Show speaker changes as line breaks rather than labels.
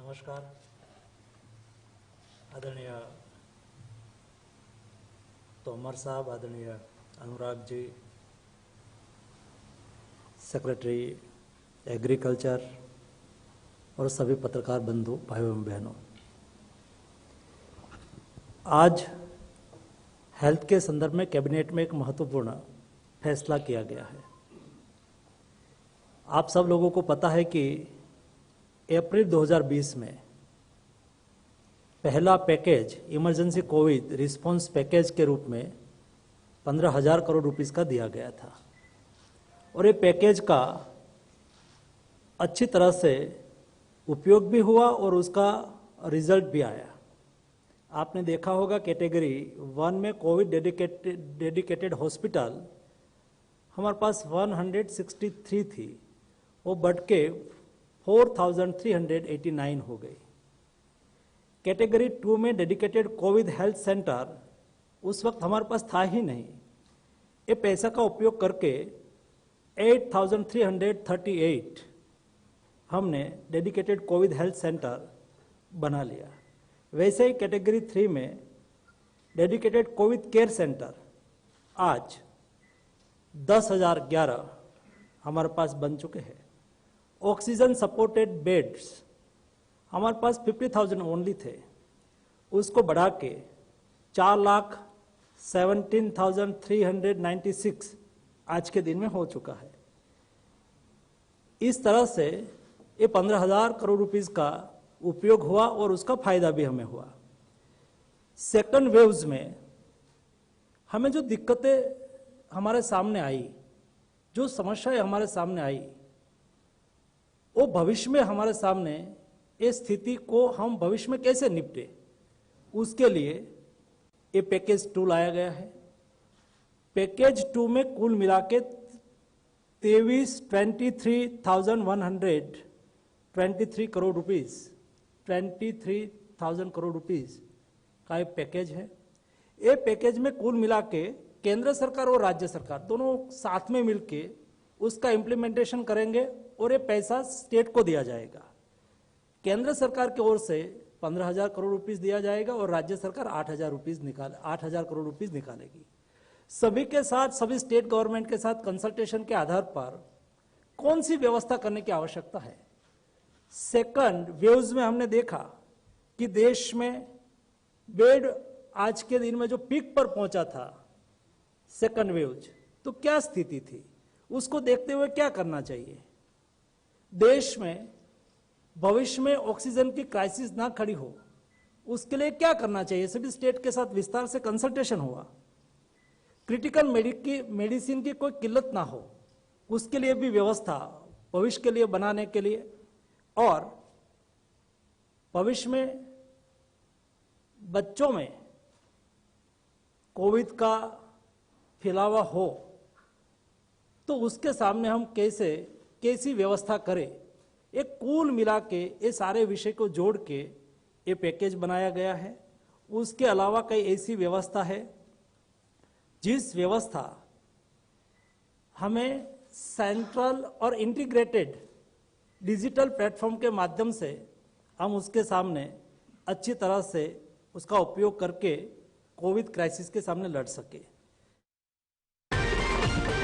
नमस्कार। आदरणीय तोमर साहब, आदरणीय अनुराग जी, सेक्रेटरी एग्रीकल्चर और सभी पत्रकार बंधु भाइयों एवं बहनों, आज हेल्थ के संदर्भ में कैबिनेट में एक महत्वपूर्ण फैसला किया गया है। आप सब लोगों को पता है कि अप्रैल 2020 में पहला package emergency Covid response package के रूप में 15,000 करोड़ रुपीस का दिया गया था और ये पैकेज का अच्छी तरह से उपयोग भी हुआ और उसका रिजल्ट भी आया। आपने देखा होगा कैटेगरी 1 में कोविड डेडिकेटेड हॉस्पिटल हमारे पास 163 थी, वो बढ़ के 4,389 हो गई। कैटेगरी 2 में डेडिकेटेड कोविड हेल्थ सेंटर उस वक्त हमारे पास था ही नहीं। ये पैसा का उपयोग करके 8,338 हमने डेडिकेटेड कोविड हेल्थ सेंटर बना लिया। वैसे ही कैटेगरी 3 में डेडिकेटेड कोविड केयर सेंटर आज 10,011 हमारे पास बन चुके हैं। ऑक्सीजन सपोर्टेड बेड्स हमारे पास 50,000 ओनली थे, उसको बढ़ा के 4,17,396 आज के दिन में हो चुका है। इस तरह से ये 15,000 करोड़ रुपीस का उपयोग हुआ और उसका फायदा भी हमें हुआ। सेकंड वेव्स में हमें जो दिक्कतें हमारे सामने आई, जो समस्याएं हमारे सामने आई, वो भविष्य में हमारे सामने इस स्थिति को हम भविष्य में कैसे निपटे, उसके लिए ये पैकेज 2 लाया गया है। पैकेज 2 में कुल मिला के 23,123 करोड़ रुपीस 23,000 करोड़ रुपीस का एक पैकेज है। ये पैकेज में कुल मिला के केंद्र सरकार और राज्य सरकार दोनों साथ में मिलके उसका इम्प्लीमेंटेशन करेंगे और ये पैसा स्टेट को दिया जाएगा। केंद्र सरकार की ओर से 15,000 करोड़ रुपीस दिया जाएगा और राज्य सरकार 8,000 करोड़ रुपीस निकालेगी। सभी के साथ, सभी स्टेट गवर्नमेंट के साथ कंसल्टेशन के आधार पर कौन सी व्यवस्था करने की आवश्यकता है। सेकंड वेव्स में हमने देखा कि देश में बेड आज के दिन में जो पीक पर पहुंचा था सेकंड वेव्स, तो क्या स्थिति थी, उसको देखते हुए क्या करना चाहिए। देश में भविष्य में ऑक्सीजन की क्राइसिस ना खड़ी हो, उसके लिए क्या करना चाहिए। सभी स्टेट के साथ विस्तार से कंसल्टेशन हुआ। क्रिटिकल मेडिसिन की कोई किल्लत ना हो, उसके लिए भी व्यवस्था भविष्य के लिए बनाने के लिए, और भविष्य में बच्चों में कोविड का फैलावा हो तो उसके सामने हम कैसी व्यवस्था करें। एक कुल मिला के ये सारे विषय को जोड़ के ये पैकेज बनाया गया है। उसके अलावा कई ऐसी व्यवस्था है जिस व्यवस्था हमें सेंट्रल और इंटीग्रेटेड डिजिटल प्लेटफॉर्म के माध्यम से हम उसके सामने अच्छी तरह से उसका उपयोग करके कोविड क्राइसिस के सामने लड़ सके।